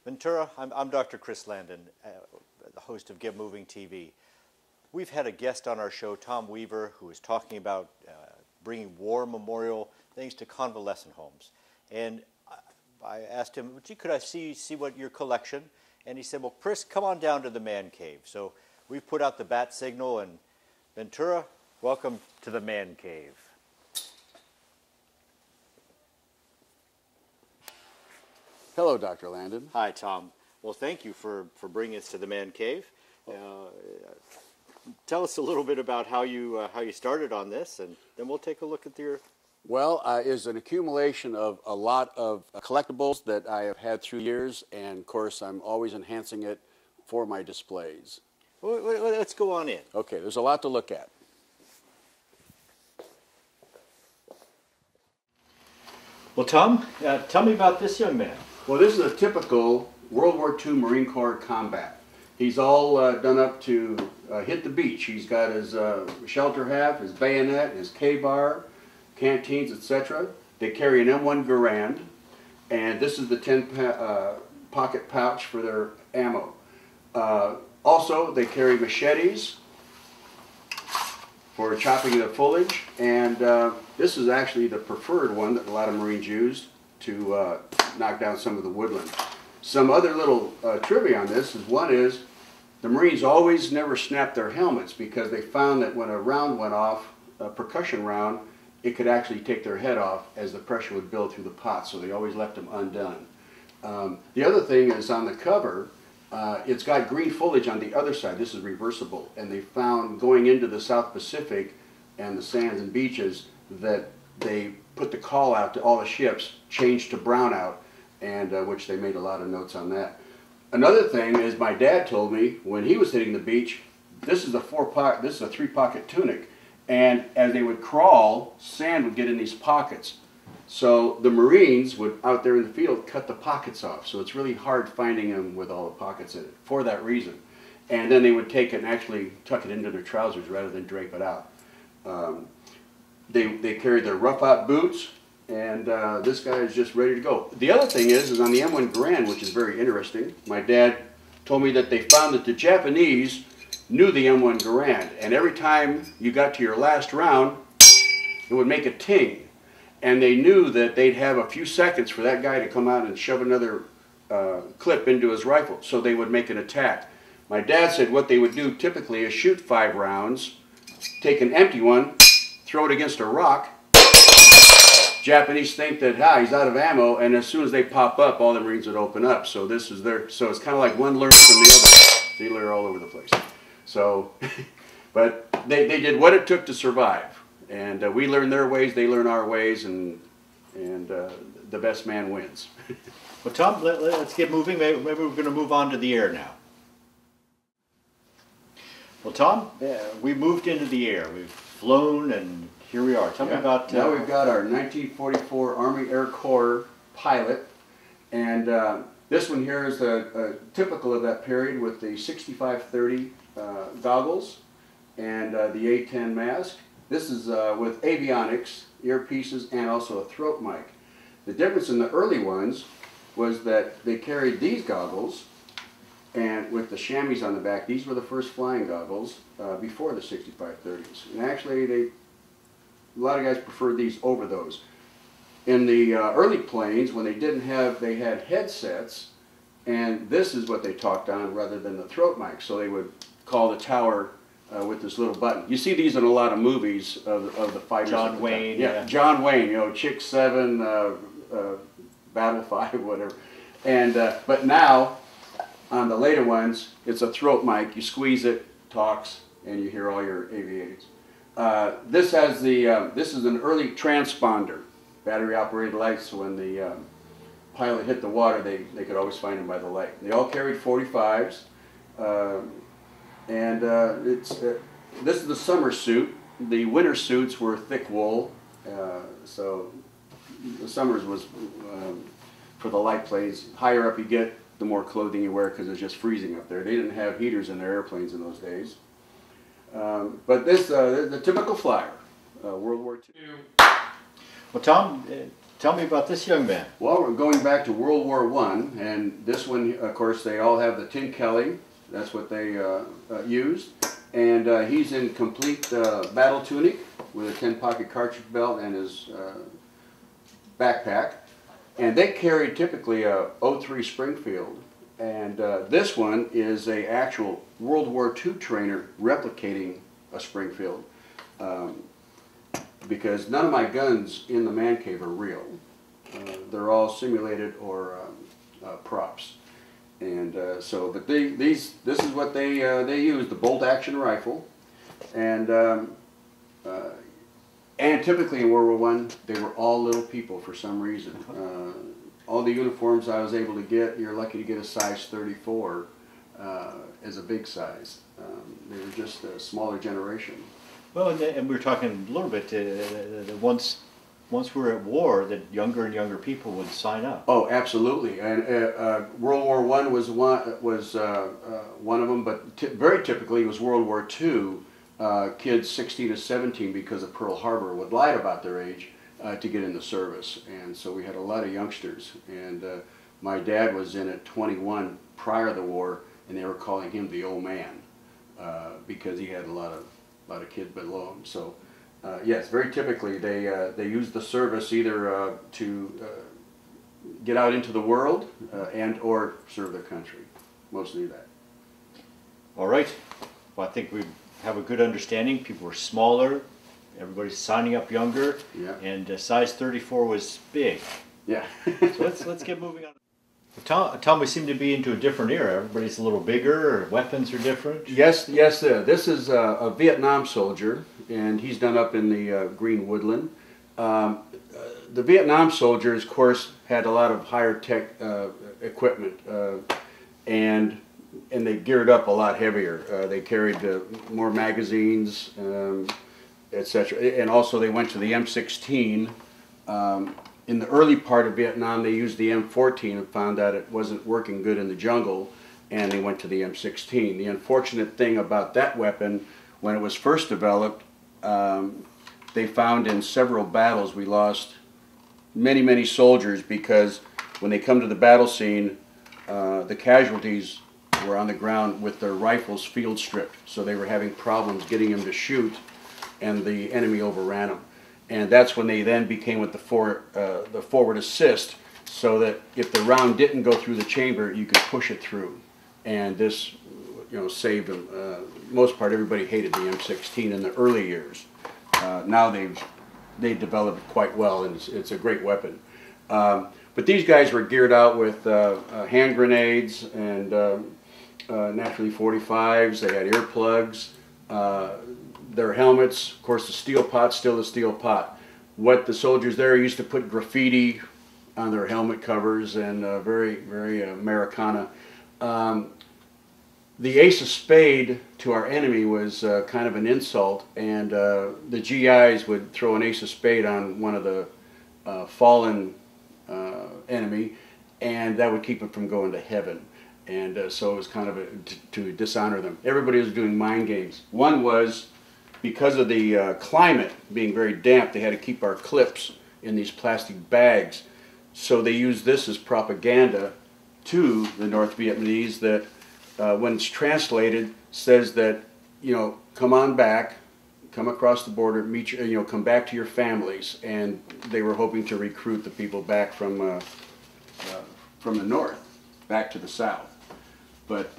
Ventura, I'm Dr. Chris Landon, the host of Get Moving TV. We've had a guest on our show, Tom Weaver, who is talking about bringing war memorial things to convalescent homes. And I asked him, gee, could I see what your collection? And he said, well, Chris, come on down to the Man Cave. So we've put out the bat signal, and Ventura, welcome to the Man Cave. Hello, Dr. Landon. Hi, Tom. Well, thank you for bringing us to the Man Cave. Tell us a little bit about how you started on this, and then we'll take a look at your... Well, it's an accumulation of a lot of collectibles that I have had through years, and of course I'm always enhancing it for my displays. Well, let's go on in. Okay, there's a lot to look at. Well, Tom, tell me about this young man. Well, this is a typical World War II Marine Corps combat. He's all done up to hit the beach. He's got his shelter half, his bayonet, his K-bar, canteens, etc. They carry an M1 Garand, and this is the 10 pocket pouch for their ammo. Also, they carry machetes for chopping the foliage, and this is actually the preferred one that a lot of Marines used to knock down some of the woodland. Some other little trivia on this is, one is, the Marines always never snapped their helmets because they found that when a round went off, a percussion round, it could actually take their head off as the pressure would build through the pot, so they always left them undone. The other thing is, on the cover, it's got green foliage on the other side. This is reversible, and they found going into the South Pacific and the sands and beaches that they put the call out to all the ships, changed to brownout, and which they made a lot of notes on that. Another thing is, my dad told me when he was hitting the beach, this is a 3-pocket tunic, and as they would crawl, sand would get in these pockets. So the Marines would, out there in the field, cut the pockets off. So it's really hard finding them with all the pockets in it, for that reason. And then they would take it and actually tuck it into their trousers rather than drape it out. They carried their rough-out boots, and this guy is just ready to go. The other thing is on the M1 Garand, which is very interesting, my dad told me that they found that the Japanese knew the M1 Garand, and every time you got to your last round, it would make a ting. And they knew that they'd have a few seconds for that guy to come out and shove another clip into his rifle, so they would make an attack. My dad said what they would do typically is shoot 5 rounds, take an empty one, throw it against a rock. Japanese think that, he's out of ammo, and as soon as they pop up, all the Marines would open up. So this is so it's kind of like one learns from the other. They learn all over the place. So, but they did what it took to survive. And we learn their ways, they learn our ways, and the best man wins. Well, Tom, let's get moving. Maybe we're going to move on to the air now. Well, Tom, we moved into the air. We've flown, and here we are. Tell me about... Now we've got our 1944 Army Air Corps pilot, and this one here is typical of that period with the 6530 goggles and the A10 mask. This is with avionics, earpieces, and also a throat mic. The difference in the early ones was that they carried these goggles, and with the chamois on the back. These were the first flying goggles before the 6530s. And actually, a lot of guys preferred these over those. In the early planes, when they didn't have, they had headsets, and this is what they talked on rather than the throat mic. So they would call the tower with this little button. You see these in a lot of movies of the fighters. John Wayne. Yeah, John Wayne, you know, Chick 7, Battle 5, whatever. And, but now, on the later ones, it's a throat mic. You squeeze it, talks, and you hear all your aviators. This has the, this is an early transponder, battery-operated lights, so when the pilot hit the water, they could always find him by the light. They all carried 45s. This is the summer suit. The winter suits were thick wool, so the summers was for the light planes. Higher up you get, the more clothing you wear because it's just freezing up there. They didn't have heaters in their airplanes in those days. But this, the typical flyer, World War II. Well, Tom, Tell me about this young man. Well, we're going back to World War I, and this one, of course, they all have the tin Kelly. That's what they used. And he's in complete battle tunic with a 10-pocket cartridge belt and his backpack. And they carried typically a '03 Springfield. And this one is a actual World War II trainer replicating a Springfield. Because none of my guns in the ManCave are real. They're all simulated or props. And but this is what they use, the bolt-action rifle. And typically in World War I, they were all little people for some reason. All the uniforms I was able to get, you're lucky to get a size 34 as a big size. They were just a smaller generation. Well, and we were talking a little bit, once we were at war, that younger and younger people would sign up. Oh, absolutely. And World War I was one of them, but very typically it was World War II. Kids 16 to 17, because of Pearl Harbor, would lie about their age to get in the service. And so we had a lot of youngsters. And my dad was in at 21 prior to the war, and they were calling him the old man because he had a lot of kids below him. So yes, very typically they use the service either to get out into the world and or serve their country. Mostly that. All right. Well, I think we have a good understanding. People were smaller. Everybody's signing up younger. Yeah. And size 34 was big. Yeah. So let's get moving on. Tom, we seem to be into a different era. Everybody's a little bigger, or weapons are different. Yes. This is a Vietnam soldier, and he's done up in the green woodland. The Vietnam soldiers, of course, had a lot of higher tech equipment, and they geared up a lot heavier. They carried more magazines, etc. And also they went to the M16. In the early part of Vietnam, they used the M14 and found out it wasn't working good in the jungle, and they went to the M16. The unfortunate thing about that weapon, when it was first developed, they found in several battles we lost many soldiers, because when they come to the battle scene, the casualties were on the ground with their rifles field stripped, so they were having problems getting them to shoot, and the enemy overran them. And that's when they then became with the forward assist, so that if the round didn't go through the chamber, you could push it through. And this, saved them. Most part, everybody hated the M16 in the early years. Now they developed it quite well, and it's a great weapon. But these guys were geared out with hand grenades and naturally 45s. They had earplugs. Their helmets, of course, the steel pot, still the steel pot. What the soldiers there used to put graffiti on their helmet covers, and very Americana. The ace of spade to our enemy was kind of an insult, and the GIs would throw an ace of spade on one of the fallen enemy, and that would keep them from going to heaven. And so it was kind of to dishonor them. Everybody was doing mind games. One was, because of the climate being very damp, they had to keep our clips in these plastic bags. So they used this as propaganda to the North Vietnamese that when it's translated says that, come on back, come across the border, meet come back to your families. And they were hoping to recruit the people back from the north, back to the south. But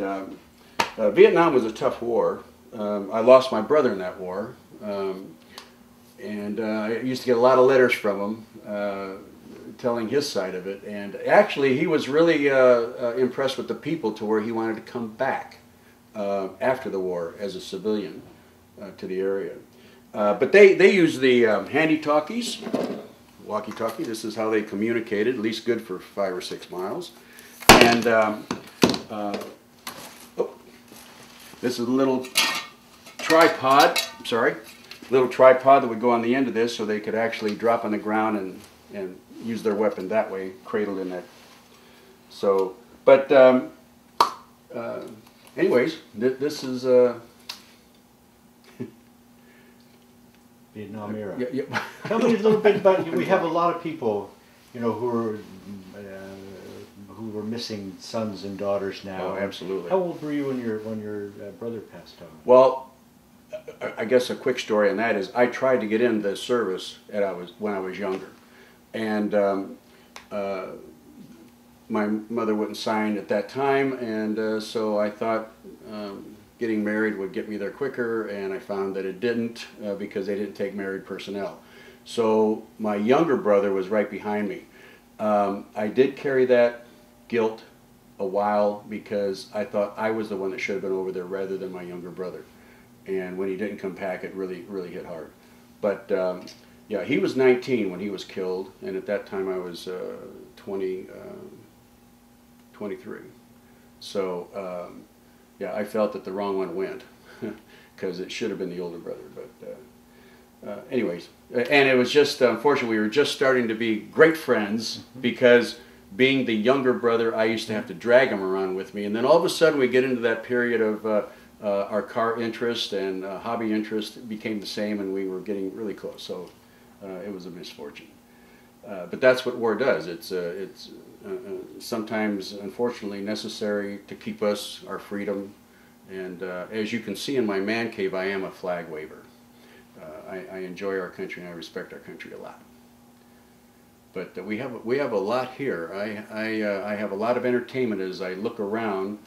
Vietnam was a tough war. I lost my brother in that war, and I used to get a lot of letters from him telling his side of it. And actually, he was really impressed with the people to where he wanted to come back after the war as a civilian to the area. But they used the handy-talkies, walkie-talkie. This is how they communicated, at least good for 5 or 6 miles. And this is a little tripod, little tripod that would go on the end of this, so they could actually drop on the ground and use their weapon that way, cradled in that. So, but anyways, this is Vietnam era. Yeah. Tell me a little bit about, we have a lot of people you know, who are missing sons and daughters now. Oh, absolutely. How old were you when your brother passed on? Well, I guess a quick story on that is I tried to get in the service when I was younger, and my mother wouldn't sign at that time, and so I thought getting married would get me there quicker, and I found that it didn't because they didn't take married personnel. So my younger brother was right behind me. I did carry that guilt a while because I thought I was the one that should have been over there rather than my younger brother. And when he didn't come back, it really hit hard. But yeah, he was 19 when he was killed, and at that time I was 23. So yeah, I felt that the wrong one went because it should have been the older brother. But anyways, and it was just unfortunately we were just starting to be great friends because being the younger brother, I used to have to drag him around with me, and then all of a sudden we get into that period of our car interest and hobby interest became the same, and we were getting really close. So it was a misfortune. But that's what war does. It's sometimes, unfortunately, necessary to keep us our freedom. And as you can see in my man cave, I am a flag waver. I enjoy our country and I respect our country a lot. But we have a lot here. I have a lot of entertainment as I look around,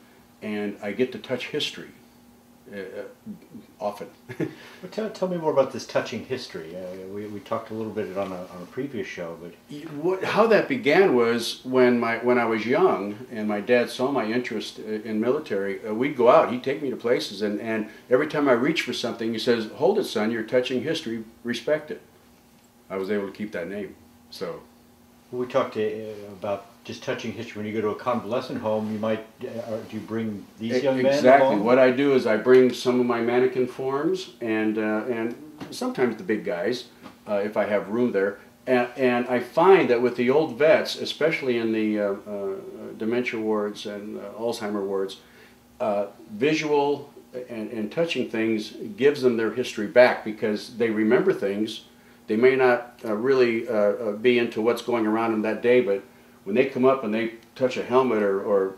and I get to touch history. Often. Well, tell me more about this touching history. We talked a little bit on a previous show, but how that began was when I was young and my dad saw my interest in military. We'd go out. He'd take me to places, and every time I reached for something, he says, "Hold it, son. You're touching history. Respect it." I was able to keep that name. So we talked about just touching history. When you go to a convalescent home, you might, do you bring these young men Exactly. along? What I do is I bring some of my mannequin forms and sometimes the big guys, if I have room there. And I find that with the old vets, especially in the dementia wards and Alzheimer wards, visual and touching things gives them their history back because they remember things. They may not really be into what's going around in that day, but when they come up and they touch a helmet or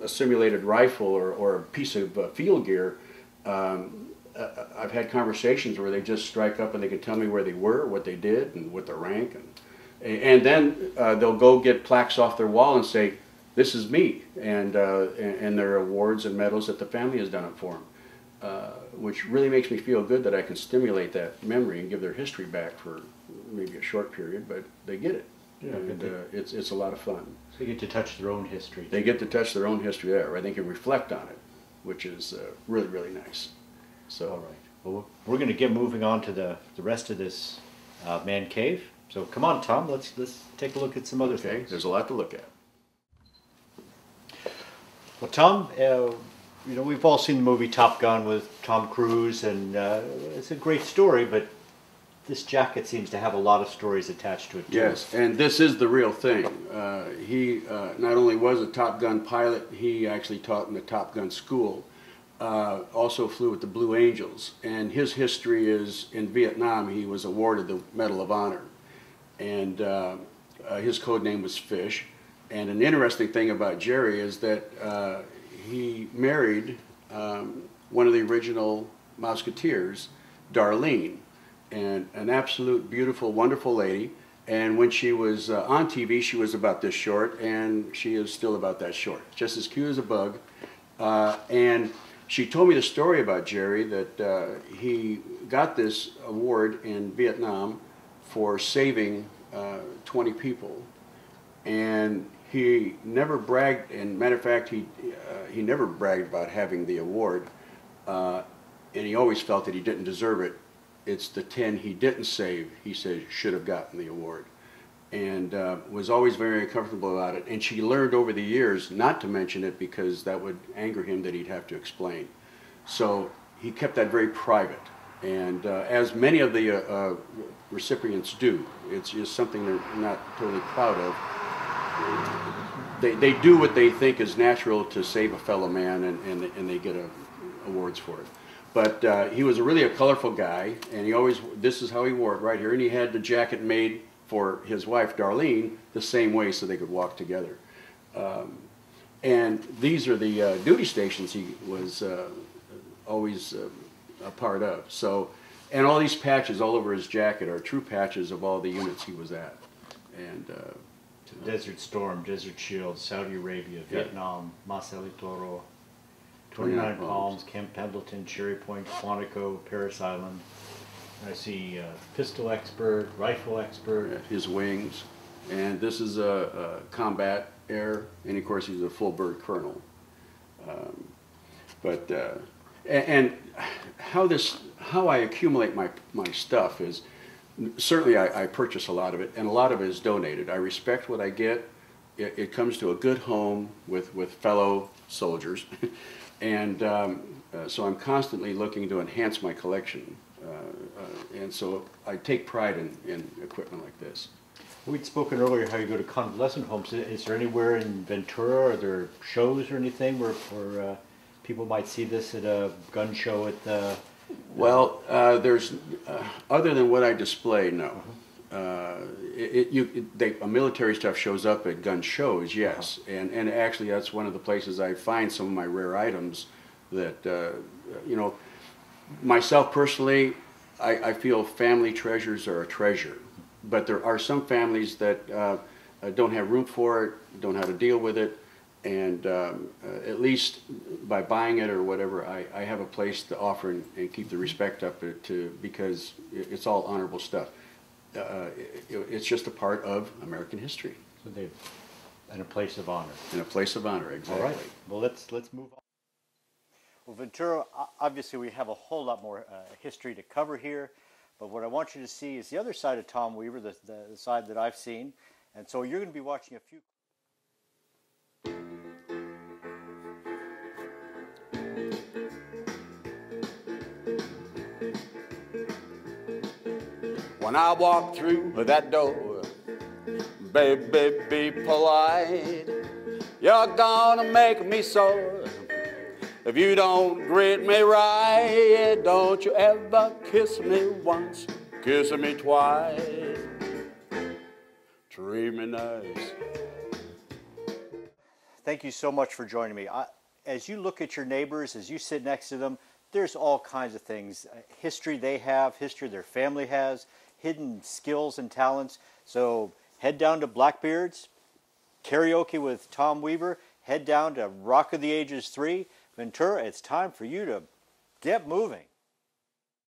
a simulated rifle or a piece of field gear, I've had conversations where they just strike up and they can tell me where they were, what they did, and what their rank, and then they'll go get plaques off their wall and say, "This is me," and their awards and medals that the family has done it for them, which really makes me feel good that I can stimulate that memory and give their history back for maybe a short period, but they get it. Yeah, and it's a lot of fun. So they get to touch their own history. They get to touch their own history there, right? They can reflect on it, which is really nice. So, all right. Well, we're going to get moving on to the rest of this man cave. So come on, Tom. Let's take a look at some other things. There's a lot to look at. Well, Tom, you know, we've all seen the movie Top Gun with Tom Cruise, and it's a great story, but this jacket seems to have a lot of stories attached to it too. Yes, and this is the real thing. He not only was a Top Gun pilot, he actually taught in the Top Gun school. Also flew with the Blue Angels, and his history is in Vietnam. He was awarded the Medal of Honor, and his code name was Fish. And an interesting thing about Jerry is that he married one of the original Musketeers, Darlene, and an absolute beautiful, wonderful lady. And when she was on TV, she was about this short, and she is still about that short, just as cute as a bug. And she told me the story about Jerry, that he got this award in Vietnam for saving 20 people, and he never bragged. And matter of fact, he never bragged about having the award, and he always felt that he didn't deserve it. It's the 10 he didn't save, he said, should have gotten the award, and was always very uncomfortable about it. And she learned over the years not to mention it because that would anger him, that he'd have to explain. So he kept that very private, and as many of the recipients do. It's just something they're not totally proud of. They do what they think is natural to save a fellow man, and they get awards for it. But he was really a colorful guy, and he always, this is how he wore it right here, and he had the jacket made for his wife Darlene the same way so they could walk together. And these are the duty stations he was always a part of. So, and all these patches all over his jacket are true patches of all the units he was at. And Desert Storm, Desert Shield, Saudi Arabia, Vietnam, Marcel Toro, 29 Palms, Camp Pendleton, Cherry Point, Quantico, Paris Island. I see pistol expert, rifle expert. His wings. And this is a combat air, and of course he's a full bird colonel. And how I accumulate my stuff is, certainly I purchase a lot of it, and a lot of it is donated. I respect what I get. It comes to a good home with fellow soldiers. And so I'm constantly looking to enhance my collection. And so I take pride in equipment like this. We'd spoken earlier how you go to convalescent homes. Is there anywhere in Ventura, are there shows or anything where people might see this at a gun show at the... Well, there's, other than what I display, no. Military stuff shows up at gun shows, yes. And actually that's one of the places I find some of my rare items that, you know, myself personally, I feel family treasures are a treasure. But there are some families that don't have room for it, don't know how to deal with it, and at least by buying it or whatever, I have a place to offer and keep the respect up to, because it's all honorable stuff. It's just a part of American history. So they've, in a place of honor. In a place of honor, exactly. All right. Well, let's move on. Well, Ventura, obviously we have a whole lot more history to cover here. But what I want you to see is the other side of Tom Weaver, the side that I've seen. And so you're going to be watching a few. When I walk through that door, baby, be polite. You're gonna make me sore if you don't greet me right. Don't you ever kiss me once, kiss me twice. Treat me nice. Thank you so much for joining me. As you look at your neighbors, as you sit next to them, there's all kinds of things. History they have, history their family has, hidden skills and talents. So head down to Blackbeard's, karaoke with Tom Weaver, head down to Rock of the Ages 3. Ventura, it's time for you to get moving.